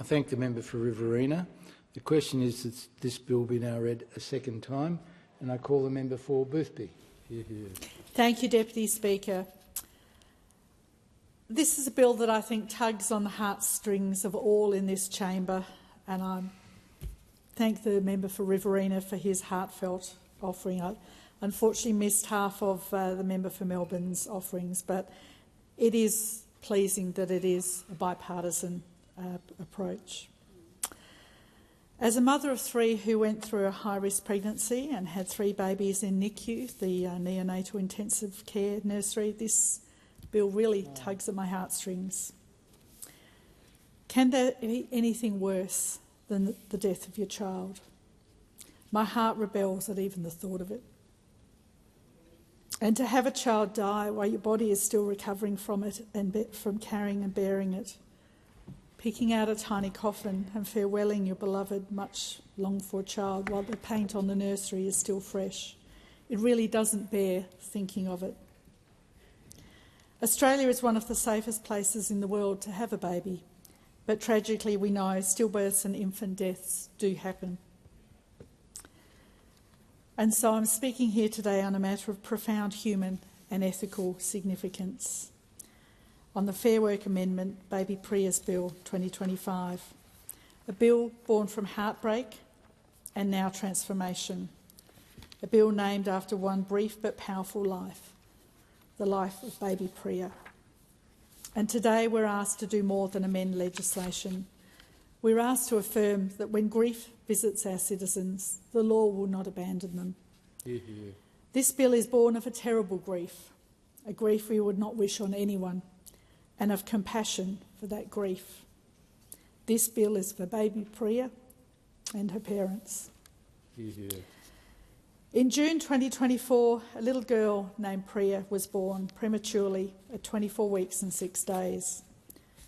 thank the member for Riverina. The question is that this bill be now read a second time, and I call the member for Boothby. Hear, hear. Thank you, Deputy Speaker. This is a bill that I think tugs on the heartstrings of all in this chamber, and I thank the member for Riverina for his heartfelt offering. I unfortunately missed half of the member for Melbourne's offerings, but it is pleasing that it is a bipartisan approach. As a mother of three who went through a high-risk pregnancy and had 3 babies in NICU, the neonatal intensive care nursery, this bill really tugs at my heartstrings. Can there be anything worse than the death of your child? My heart rebels at even the thought of it. And to have a child die while your body is still recovering from it and from carrying and bearing it, picking out a tiny coffin and farewelling your beloved, much longed-for child while the paint on the nursery is still fresh. It really doesn't bear thinking of it. Australia is one of the safest places in the world to have a baby, but tragically we know stillbirths and infant deaths do happen. And so I'm speaking here today on a matter of profound human and ethical significance, on the Fair Work Amendment, Baby Priya's Bill 2025, a bill born from heartbreak and now transformation, a bill named after one brief but powerful life, the life of baby Priya. And today we're asked to do more than amend legislation. We're asked to affirm that when grief visits our citizens, the law will not abandon them. Hear, hear. This bill is born of a terrible grief, a grief we would not wish on anyone, and of compassion for that grief. This bill is for baby Priya and her parents. Hear, hear. In June 2024, a little girl named Priya was born prematurely at 24 weeks and 6 days.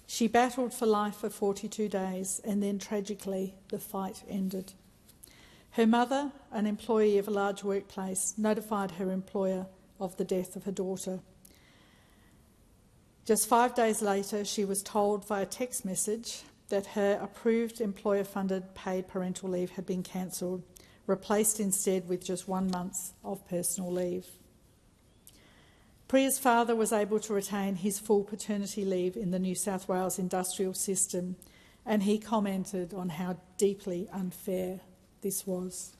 She battled for life for 42 days and then tragically the fight ended. Her mother, an employee of a large workplace, notified her employer of the death of her daughter. Just 5 days later, she was told via text message that her approved employer-funded paid parental leave had been cancelled, replaced instead with just 1 month of personal leave. Priya's father was able to retain his full paternity leave in the New South Wales industrial system, and he commented on how deeply unfair this was.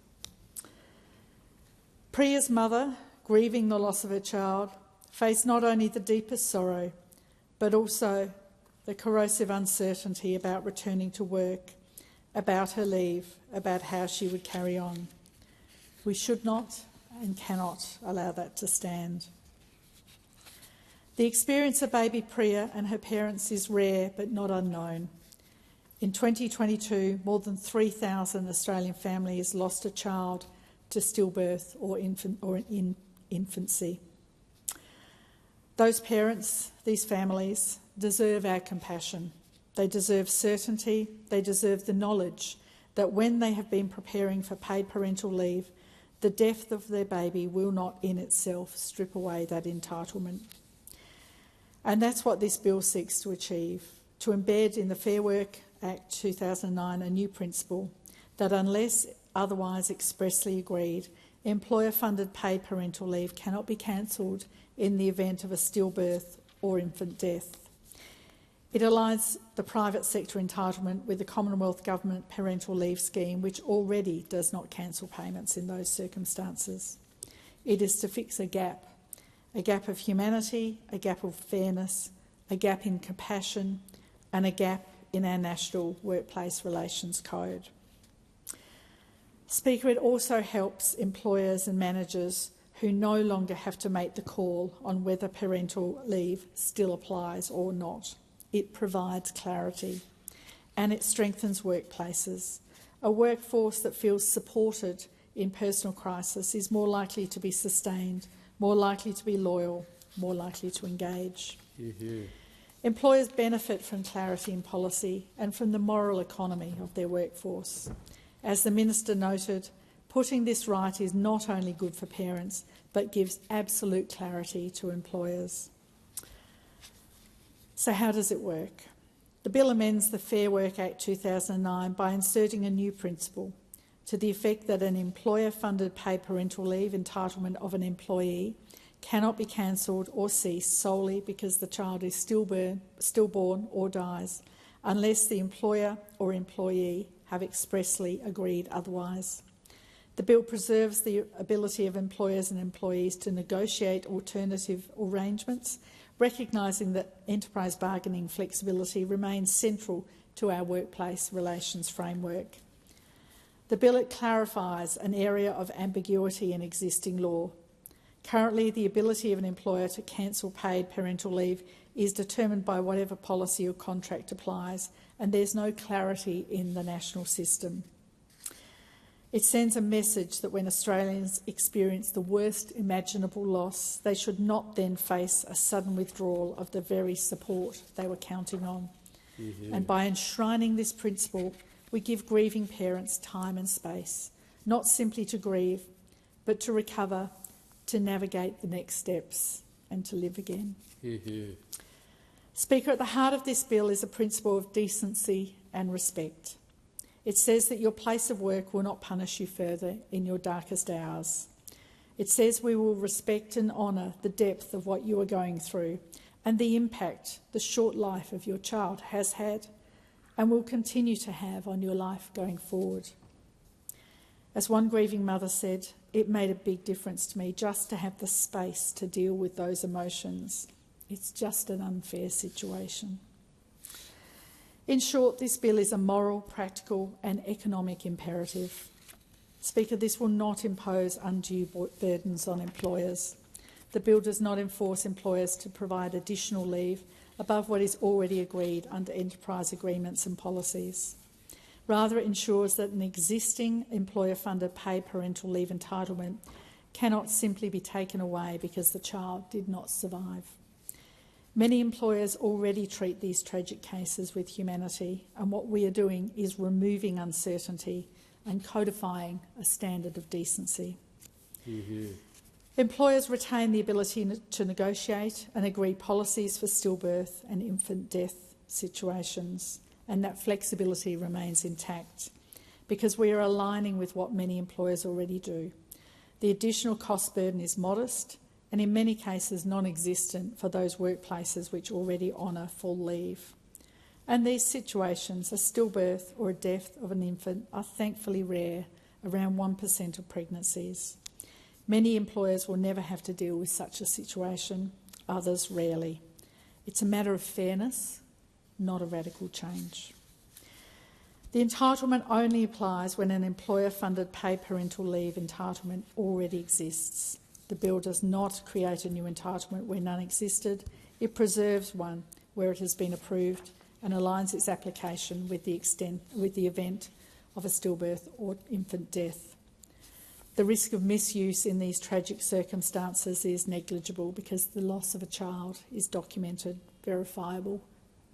Priya's mother, grieving the loss of her child, faced not only the deepest sorrow, but also the corrosive uncertainty about returning to work, about her leave, about how she would carry on. We should not and cannot allow that to stand. The experience of baby Priya and her parents is rare but not unknown. In 2022, more than 3,000 Australian families lost a child to stillbirth or in infancy. Those parents, these families, deserve our compassion. They deserve certainty. They deserve the knowledge that when they have been preparing for paid parental leave, the death of their baby will not in itself strip away that entitlement. And that's what this bill seeks to achieve, to embed in the Fair Work Act 2009 a new principle that unless otherwise expressly agreed, employer-funded paid parental leave cannot be cancelled in the event of a stillbirth or infant death. It aligns the private sector entitlement with the Commonwealth Government parental leave scheme, which already does not cancel payments in those circumstances. It is to fix a gap of humanity, a gap of fairness, a gap in compassion, and a gap in our National Workplace Relations Code. Speaker, it also helps employers and managers who no longer have to make the call on whether parental leave still applies or not. It provides clarity and it strengthens workplaces. A workforce that feels supported in personal crisis is more likely to be sustained, more likely to be loyal, more likely to engage. Mm-hmm. Employers benefit from clarity in policy and from the moral economy of their workforce. As the Minister noted, putting this right is not only good for parents, but gives absolute clarity to employers. So how does it work? The bill amends the Fair Work Act 2009 by inserting a new principle to the effect that an employer-funded paid parental leave entitlement of an employee cannot be cancelled or ceased solely because the child is stillborn or dies, unless the employer or employee have expressly agreed otherwise. The bill preserves the ability of employers and employees to negotiate alternative arrangements, recognising that enterprise bargaining flexibility remains central to our workplace relations framework. The bill clarifies an area of ambiguity in existing law. Currently, the ability of an employer to cancel paid parental leave is determined by whatever policy or contract applies, and there's no clarity in the national system. It sends a message that when Australians experience the worst imaginable loss, they should not then face a sudden withdrawal of the very support they were counting on. Mm-hmm. And by enshrining this principle, we give grieving parents time and space, not simply to grieve, but to recover, to navigate the next steps and to live again. Mm-hmm. Speaker, at the heart of this bill is a principle of decency and respect. It says that your place of work will not punish you further in your darkest hours. It says we will respect and honour the depth of what you are going through and the impact the short life of your child has had and will continue to have on your life going forward. As one grieving mother said, it made a big difference to me just to have the space to deal with those emotions. It's just an unfair situation. In short, this bill is a moral, practical and economic imperative. Speaker, this will not impose undue burdens on employers. The bill does not enforce employers to provide additional leave above what is already agreed under enterprise agreements and policies. Rather, it ensures that an existing employer-funded paid parental leave entitlement cannot simply be taken away because the child did not survive. Many employers already treat these tragic cases with humanity, and what we are doing is removing uncertainty and codifying a standard of decency. Mm-hmm. Employers retain the ability to negotiate and agree policies for stillbirth and infant death situations, and that flexibility remains intact because we are aligning with what many employers already do. The additional cost burden is modest and in many cases non-existent for those workplaces which already honour full leave. And these situations, a stillbirth or a death of an infant, are thankfully rare, around 1% of pregnancies. Many employers will never have to deal with such a situation, others rarely. It's a matter of fairness, not a radical change. The entitlement only applies when an employer-funded paid parental leave entitlement already exists. The bill does not create a new entitlement where none existed. It preserves one where it has been approved and aligns its application with the event of a stillbirth or infant death. The risk of misuse in these tragic circumstances is negligible because the loss of a child is documented, verifiable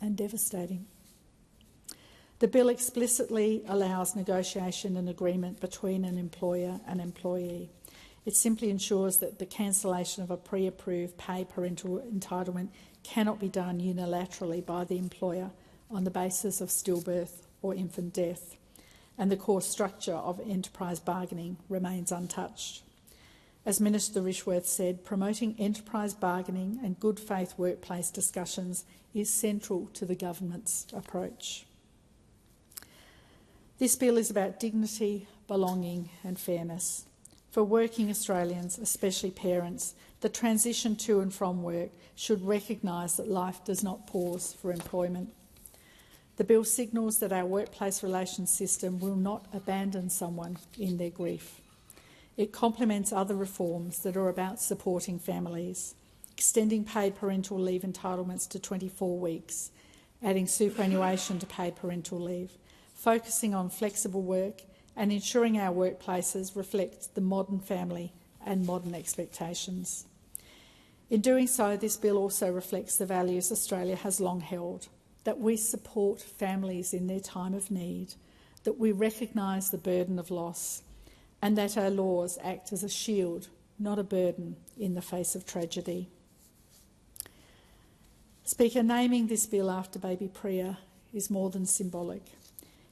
and devastating. The bill explicitly allows negotiation and agreement between an employer and employee. It simply ensures that the cancellation of a pre-approved paid parental entitlement cannot be done unilaterally by the employer on the basis of stillbirth or infant death, and the core structure of enterprise bargaining remains untouched. As Minister Rishworth said, promoting enterprise bargaining and good faith workplace discussions is central to the government's approach. This bill is about dignity, belonging and fairness. For working Australians, especially parents, the transition to and from work should recognise that life does not pause for employment. The bill signals that our workplace relations system will not abandon someone in their grief. It complements other reforms that are about supporting families, extending paid parental leave entitlements to 24 weeks, adding superannuation to paid parental leave, focusing on flexible work and ensuring our workplaces reflect the modern family and modern expectations. In doing so, this bill also reflects the values Australia has long held, that we support families in their time of need, that we recognise the burden of loss, and that our laws act as a shield, not a burden, in the face of tragedy. Speaker, naming this bill after baby Priya is more than symbolic.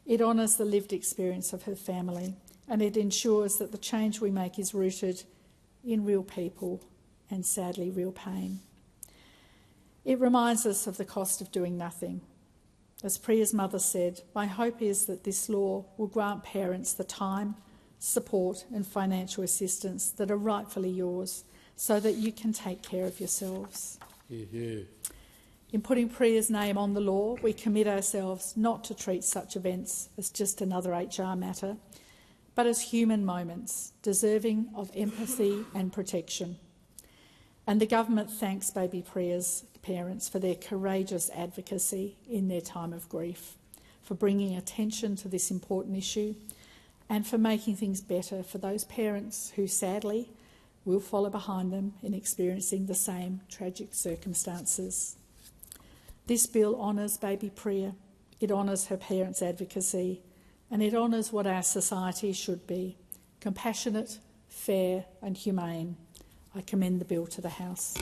It honours the lived experience of her family, and it ensures that the change we make is rooted in real people and, sadly, real pain. It reminds us of the cost of doing nothing. As Priya's mother said, my hope is that this law will grant parents the time, support and financial assistance that are rightfully yours so that you can take care of yourselves. Yeah. In putting Priya's name on the law, we commit ourselves not to treat such events as just another HR matter, but as human moments deserving of empathy and protection. And the government thanks baby Priya's parents for their courageous advocacy in their time of grief, for bringing attention to this important issue and for making things better for those parents who, sadly, will follow behind them in experiencing the same tragic circumstances. This bill honours baby Priya, it honours her parents' advocacy, and it honours what our society should be: compassionate, fair and humane. I commend the bill to the House.